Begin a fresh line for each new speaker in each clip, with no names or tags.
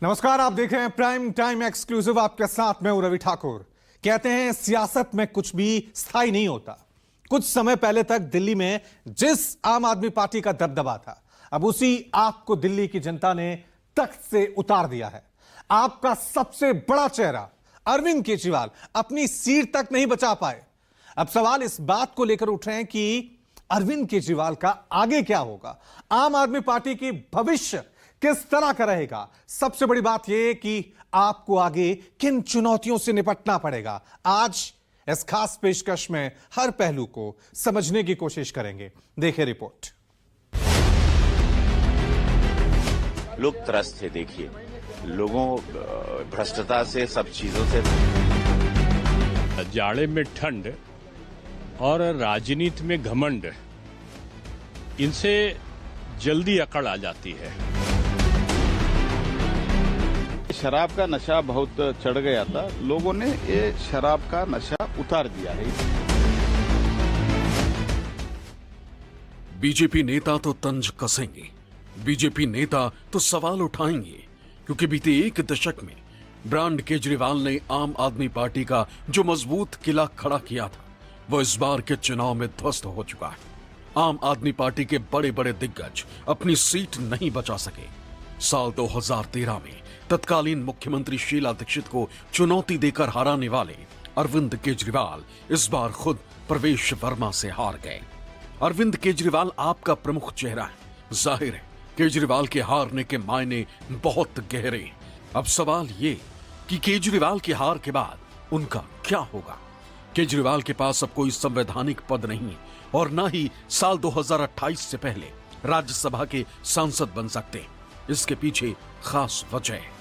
नमस्कार, आप देख रहे हैं प्राइम टाइम एक्सक्लूसिव। आपके साथ मैं हूं रवि ठाकुर। कहते हैं सियासत में कुछ भी स्थायी नहीं होता। कुछ समय पहले तक दिल्ली में जिस आम आदमी पार्टी का दबदबा था, अब उसी आप को दिल्ली की जनता ने तख्त से उतार दिया है। आपका सबसे बड़ा चेहरा अरविंद केजरीवाल अपनी सीट तक नहीं बचा पाए। अब सवाल इस बात को लेकर उठ रहे हैं कि अरविंद केजरीवाल का आगे क्या होगा, आम आदमी पार्टी की भविष्य किस तरह का रहेगा। सबसे बड़ी बात यह कि आपको आगे किन चुनौतियों से निपटना पड़ेगा। आज इस खास पेशकश में हर पहलू को समझने की कोशिश करेंगे। देखिए रिपोर्ट।
लोग त्रस्त थे, देखिए लोगों भ्रष्टता से, सब चीजों से।
जाड़े में ठंड और राजनीति में घमंड, इनसे जल्दी अकड़ आ जाती है।
शराब का नशा बहुत चढ़ गया था, लोगों ने ये शराब का नशा उतार दिया है।
बीजेपी नेता तो तंज कसेंगे, बीजेपी नेता तो सवाल उठाएंगे, क्योंकि बीते एक दशक में ब्रांड केजरीवाल ने आम आदमी पार्टी का जो मजबूत किला खड़ा किया था, वो इस बार के चुनाव में ध्वस्त हो चुका है। आम आदमी पार्टी के बड़े बड़े दिग्गज अपनी सीट नहीं बचा सके। साल 2013 में तत्कालीन मुख्यमंत्री शीला दीक्षित को चुनौती देकर हराने वाले अरविंद केजरीवाल इस बार खुद प्रवेश वर्मा से हार गए। अरविंद केजरीवाल आपका प्रमुख चेहरा है। जाहिर है केजरीवाल के हारने के मायने बहुत गहरे हैं। अब सवाल ये कि केजरीवाल की हार के बाद उनका क्या होगा। केजरीवाल के पास अब कोई संवैधानिक पद नहीं और न ही साल 2028 से पहले राज्यसभा के सांसद बन सकते। इसके पीछे खास वजह है।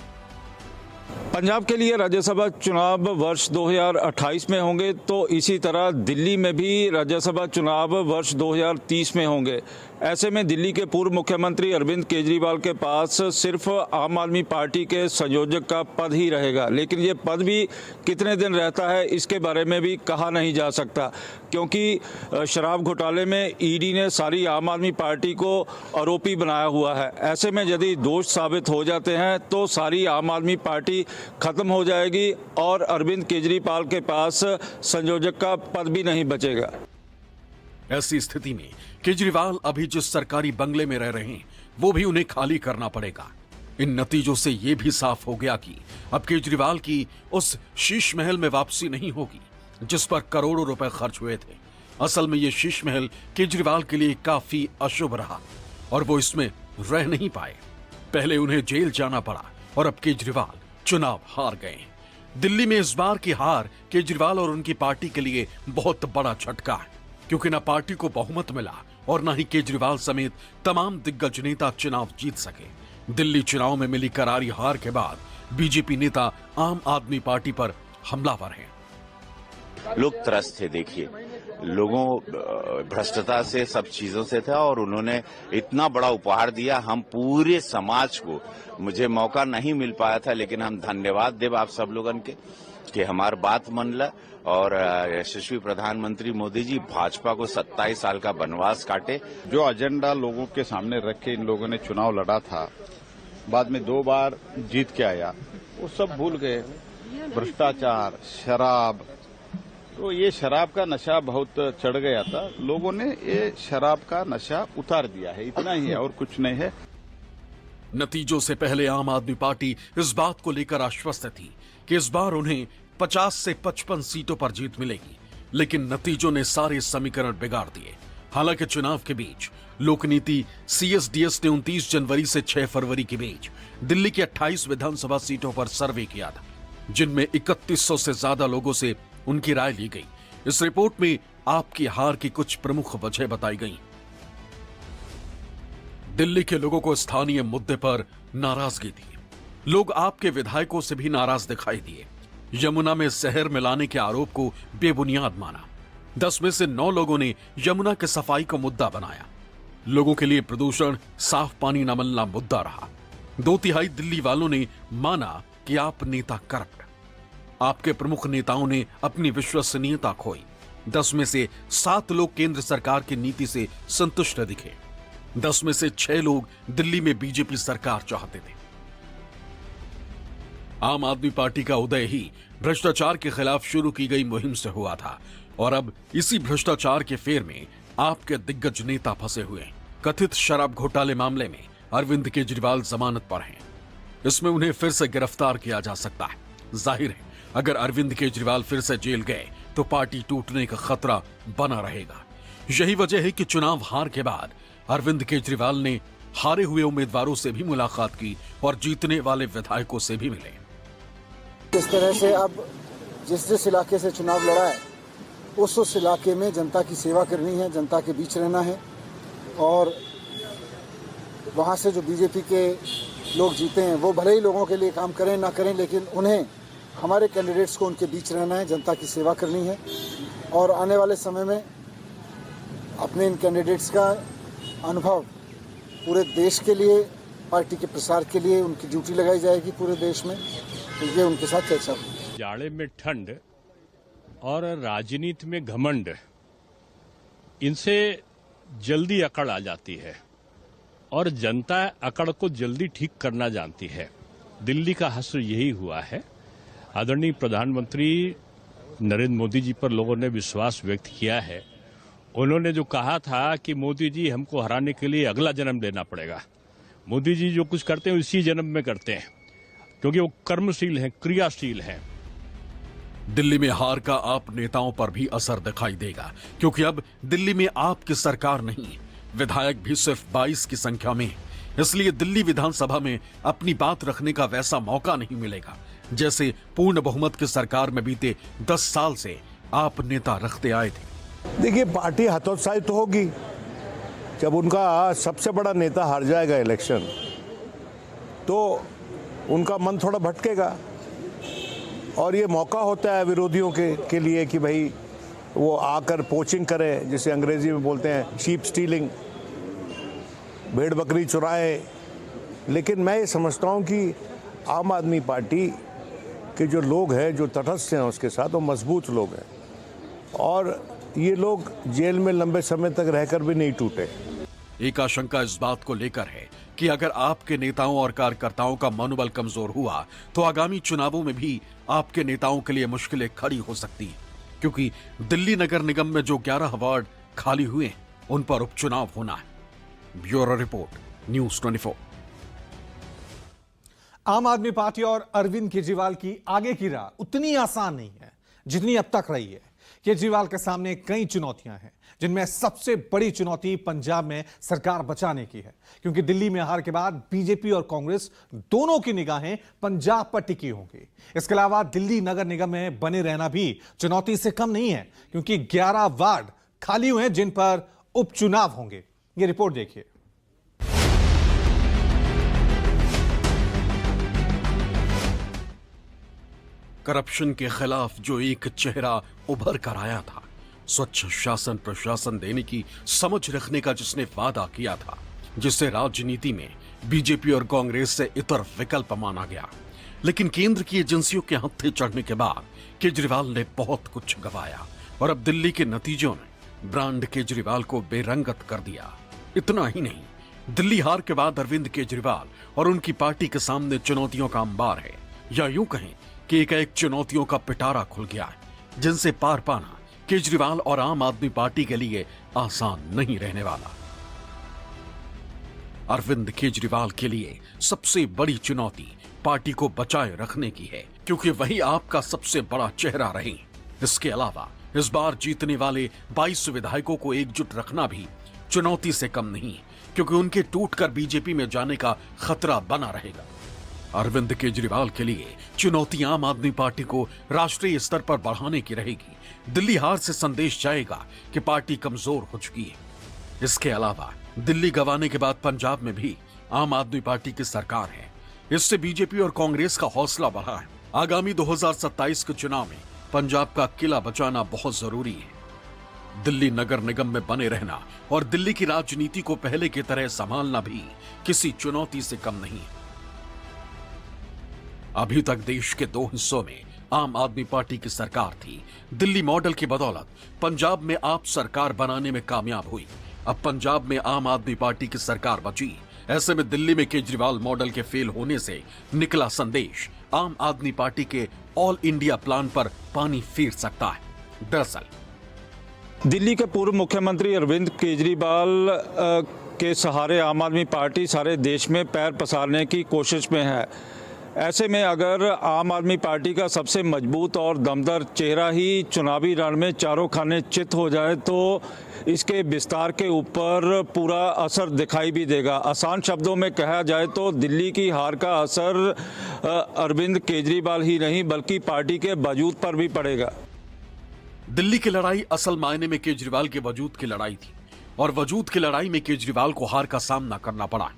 पंजाब के लिए राज्यसभा चुनाव वर्ष 2028 में होंगे, तो इसी तरह दिल्ली में भी राज्यसभा चुनाव वर्ष 2030 में होंगे। ऐसे में दिल्ली के पूर्व मुख्यमंत्री अरविंद केजरीवाल के पास सिर्फ आम आदमी पार्टी के संयोजक का पद ही रहेगा, लेकिन ये पद भी कितने दिन रहता है इसके बारे में भी कहा नहीं जा सकता, क्योंकि शराब घोटाले में ईडी ने सारी आम आदमी पार्टी को आरोपी बनाया हुआ है। ऐसे में यदि दोष साबित हो जाते हैं तो सारी आम आदमी पार्टी खत्म हो जाएगी और अरविंद केजरीवाल के पास संयोजक का पद भी नहीं बचेगा।
ऐसी स्थिति में केजरीवाल अभी जिस सरकारी बंगले में रह रहे हैं, वो भी उन्हें खाली करना पड़ेगा। इन नतीजों से यह भी साफ हो गया कि अब केजरीवाल की उस शीश महल में वापसी नहीं होगी जिस पर करोड़ों रुपए खर्च हुए थे। असल में यह शीश महल केजरीवाल के लिए काफी अशुभ रहा और वो इसमें रह नहीं पाए। पहले उन्हें जेल जाना पड़ा और अब केजरीवाल चुनाव हार गए। दिल्ली में इस बार की हार केजरीवाल और उनकी पार्टी के लिए बहुत बड़ा झटका है, क्योंकि न पार्टी को बहुमत मिला और न ही केजरीवाल समेत तमाम दिग्गज नेता चुनाव जीत सके। दिल्ली चुनाव में मिली करारी हार के बाद बीजेपी नेता आम आदमी पार्टी पर हमलावर हैं।
लोग त्रस्त थे, देखिए लोगों भ्रष्टता से, सब चीजों से था और उन्होंने इतना बड़ा उपहार दिया। हम पूरे समाज को, मुझे मौका नहीं मिल पाया था, लेकिन हम धन्यवाद देव आप सब लोगन के कि हमार बात मनला और यशस्वी प्रधानमंत्री मोदी जी भाजपा को 27 साल का वनवास काटे।
जो एजेंडा लोगों के सामने रख के इन लोगों ने चुनाव लड़ा था, बाद में 2 बार जीत के आया, वो सब भूल गए। भ्रष्टाचार, शराब, तो ये शराब का नशा बहुत चढ़ गया था, लोगों ने ये शराब का नशा उतार दिया है। इतना ही है और कुछ नहीं है।
नतीजों से पहले आम आदमी पार्टी इस बात को लेकर आश्वस्त थी कि इस बार उन्हें 50 से 55 सीटों पर जीत मिलेगी, लेकिन नतीजों ने सारे समीकरण बिगाड़ दिए। हालांकि चुनाव के बीच लोकनीति CSDS ने 29 जनवरी से 6 फरवरी के बीच दिल्ली की 28 विधानसभा सीटों पर सर्वे किया था, जिनमें 3100 से ज्यादा लोगों से उनकी राय ली गई। इस रिपोर्ट में आपकी हार की कुछ प्रमुख वजह बताई गई। दिल्ली के लोगों को स्थानीय मुद्दे पर नाराजगी थी। लोग आपके विधायकों से भी नाराज दिखाई दिए। यमुना में जहर मिलाने के आरोप को बेबुनियाद माना। 10 में से 9 लोगों ने यमुना के सफाई को मुद्दा बनाया। लोगों के लिए प्रदूषण, साफ पानी न मिलना मुद्दा रहा। 2/3 दिल्ली वालों ने माना कि आप नेता करप्ट। आपके प्रमुख नेताओं ने अपनी विश्वसनीयता खोई। 10 में से 7 लोग केंद्र सरकार की नीति से संतुष्ट दिखे। 10 में से 6 लोग दिल्ली में बीजेपी सरकार चाहते थे। आम आदमी पार्टी का उदय ही भ्रष्टाचार के खिलाफ शुरू की गई मुहिम से हुआ था और अब इसी भ्रष्टाचार के फेर में आपके दिग्गज नेता फंसे हुए हैं। कथित शराब घोटाले मामले में अरविंद केजरीवाल जमानत पर हैं। इसमें उन्हें फिर से गिरफ्तार किया जा सकता है। जाहिर है अगर अरविंद केजरीवाल फिर से जेल गए तो पार्टी टूटने का खतरा बना रहेगा। यही वजह है कि चुनाव हार के बाद अरविंद केजरीवाल ने हारे हुए उम्मीदवारों से भी मुलाकात की और जीतने वाले विधायकों से भी मिले।
इस तरह से अब जिस इलाके से चुनाव लड़ा है उस इलाके में जनता की सेवा करनी है, जनता के बीच रहना है और वहाँ से जो बीजेपी के लोग जीते हैं वो भले ही लोगों के लिए काम करें ना करें, लेकिन उन्हें हमारे कैंडिडेट्स को उनके बीच रहना है, जनता की सेवा करनी है और आने वाले समय में अपने इन कैंडिडेट्स का अनुभव पूरे देश के लिए, पार्टी के प्रसार के लिए उनकी ड्यूटी लगाई जाएगी पूरे देश में, तो ये उनके साथ चर्चा होगी।
जाड़े में ठंड और राजनीति में घमंड, इनसे जल्दी अकड़ आ जाती है और जनता अकड़ को जल्दी ठीक करना जानती है। दिल्ली का हश्र यही हुआ है। आदरणीय प्रधानमंत्री नरेंद्र मोदी जी पर लोगों ने विश्वास व्यक्त किया है। उन्होंने जो कहा था कि मोदी जी हमको हराने के लिए अगला जन्म लेना पड़ेगा। मोदी जी जो कुछ करते हैं इसी जन्म में करते हैं, क्योंकि वो कर्मशील हैं, क्रियाशील हैं।
दिल्ली में हार का आप नेताओं पर भी असर दिखाई देगा, क्योंकि अब दिल्ली में आपकी सरकार नहीं, विधायक भी सिर्फ 22 की संख्या में, इसलिए दिल्ली विधानसभा में अपनी बात रखने का वैसा मौका नहीं मिलेगा जैसे पूर्ण बहुमत की सरकार में बीते 10 साल से आप नेता रखते आए थे।
देखिए, पार्टी हतोत्साहित तो होगी जब उनका सबसे बड़ा नेता हार जाएगा इलेक्शन, तो उनका मन थोड़ा भटकेगा और ये मौका होता है विरोधियों के लिए कि भाई वो आकर पोचिंग करें, जिसे अंग्रेजी में बोलते हैं शीप स्टीलिंग, भेड़ बकरी चुराए। लेकिन मैं ये समझता हूँ कि आम आदमी पार्टी के जो लोग हैं, जो तटस्थ हैं उसके साथ, वो मजबूत लोग हैं और ये लोग जेल में लंबे समय तक रहकर भी नहीं टूटे।
एक आशंका इस बात को लेकर है कि अगर आपके नेताओं और कार्यकर्ताओं का मनोबल कमजोर हुआ तो आगामी चुनावों में भी आपके नेताओं के लिए मुश्किलें खड़ी हो सकती हैं, क्योंकि दिल्ली नगर निगम में जो 11 वार्ड खाली हुए हैं उन पर उपचुनाव होना है। Bureau report, news 24।
आम आदमी पार्टी और अरविंद केजरीवाल की आगे की राह उतनी आसान नहीं है जितनी अब तक रही है। केजरीवाल के सामने कई चुनौतियां हैं, जिनमें सबसे बड़ी चुनौती पंजाब में सरकार बचाने की है, क्योंकि दिल्ली में हार के बाद बीजेपी और कांग्रेस दोनों की निगाहें पंजाब पर टिकी होंगी। इसके अलावा दिल्ली नगर निगम में बने रहना भी चुनौती से कम नहीं है, क्योंकि 11 वार्ड खाली हुए हैं जिन पर उपचुनाव होंगे। ये रिपोर्ट देखिए।
करप्शन के खिलाफ जो एक चेहरा उभर कर आया था, स्वच्छ शासन प्रशासन देने की समझ रखने का जिसने वादा किया था, जिसे राजनीति में बीजेपी और कांग्रेस से इतर विकल्प माना गया, लेकिन केंद्र की एजेंसियों के हत्थे चढ़ने के बाद केजरीवाल ने बहुत कुछ गंवाया और अब दिल्ली के नतीजों ने ब्रांड केजरीवाल को बेरंगत कर दिया। इतना ही नहीं, दिल्ली हार के बाद अरविंद केजरीवाल और उनकी पार्टी के सामने चुनौतियों का अंबार है, या यूं कहें कि एक चुनौतियों का पिटारा खुल गया है, जिनसे पार पाना केजरीवाल और आम आदमी पार्टी के लिए आसान नहीं रहने वाला। अरविंद केजरीवाल के लिए सबसे बड़ी चुनौती पार्टी को बचाए रखने की है, क्योंकि वही आपका सबसे बड़ा चेहरा रहे। इसके अलावा इस बार जीतने वाले 22 विधायकों को एकजुट रखना भी चुनौती से कम नहीं, क्योंकि उनके टूटकर बीजेपी में जाने का खतरा बना रहेगा। अरविंद केजरीवाल के लिए चुनौती आम आदमी पार्टी को राष्ट्रीय स्तर पर बढ़ाने की रहेगी। दिल्ली हार से संदेश जाएगा कि पार्टी कमजोर हो चुकी है। इसके अलावा दिल्ली गंवाने के बाद पंजाब में भी आम आदमी पार्टी की सरकार है। इससे बीजेपी और कांग्रेस का हौसला बढ़ा है। आगामी 2027 के चुनाव में पंजाब का किला बचाना बहुत जरूरी है। दिल्ली नगर निगम में बने रहना और दिल्ली की राजनीति को पहले की तरह संभालना भी किसी चुनौती से कम नहीं है। अभी तक देश के 2 हिस्सों में आम आदमी पार्टी की सरकार थी। दिल्ली मॉडल की बदौलत पंजाब में आप सरकार बनाने में कामयाब हुई। अब पंजाब में आम आदमी पार्टी की सरकार बची, ऐसे में दिल्ली में केजरीवाल मॉडल के फेल होने से निकला संदेश आम आदमी पार्टी के ऑल इंडिया प्लान पर पानी फेर सकता है। दरअसल
दिल्ली के पूर्व मुख्यमंत्री अरविंद केजरीवाल के सहारे आम आदमी पार्टी सारे देश में पैर पसारने की कोशिश में है। ऐसे में अगर आम आदमी पार्टी का सबसे मजबूत और दमदार चेहरा ही चुनावी रण में चारों खाने चित हो जाए तो इसके विस्तार के ऊपर पूरा असर दिखाई भी देगा। आसान शब्दों में कहा जाए तो दिल्ली की हार का असर अरविंद केजरीवाल ही नहीं बल्कि पार्टी के वजूद पर भी पड़ेगा।
दिल्ली की लड़ाई असल मायने में केजरीवाल के वजूद की लड़ाई थी और वजूद की लड़ाई में केजरीवाल को हार का सामना करना पड़ा।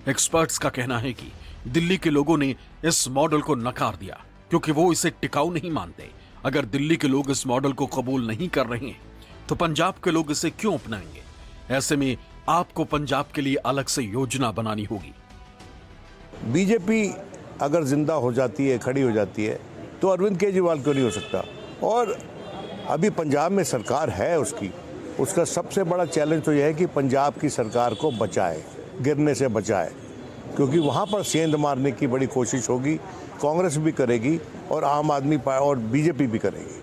एक्सपर्ट्स का कहना है कि दिल्ली के लोगों ने इस मॉडल को नकार दिया क्योंकि वो इसे टिकाऊ नहीं मानते। अगर दिल्ली के लोग इस मॉडल को कबूल नहीं कर रहे हैं तो पंजाब के लोग इसे क्यों अपनाएंगे? ऐसे में आपको पंजाब के लिए अलग से योजना बनानी होगी।
बीजेपी अगर जिंदा हो जाती है, खड़ी हो जाती है, तो अरविंद केजरीवाल क्यों नहीं हो सकता? और अभी पंजाब में सरकार है उसका सबसे बड़ा चैलेंज तो यह है कि पंजाब की सरकार को बचाए, गिरने से बचाए, क्योंकि वहाँ पर सेंध मारने की बड़ी कोशिश होगी, कांग्रेस भी करेगी और आम आदमी और बीजेपी भी करेगी।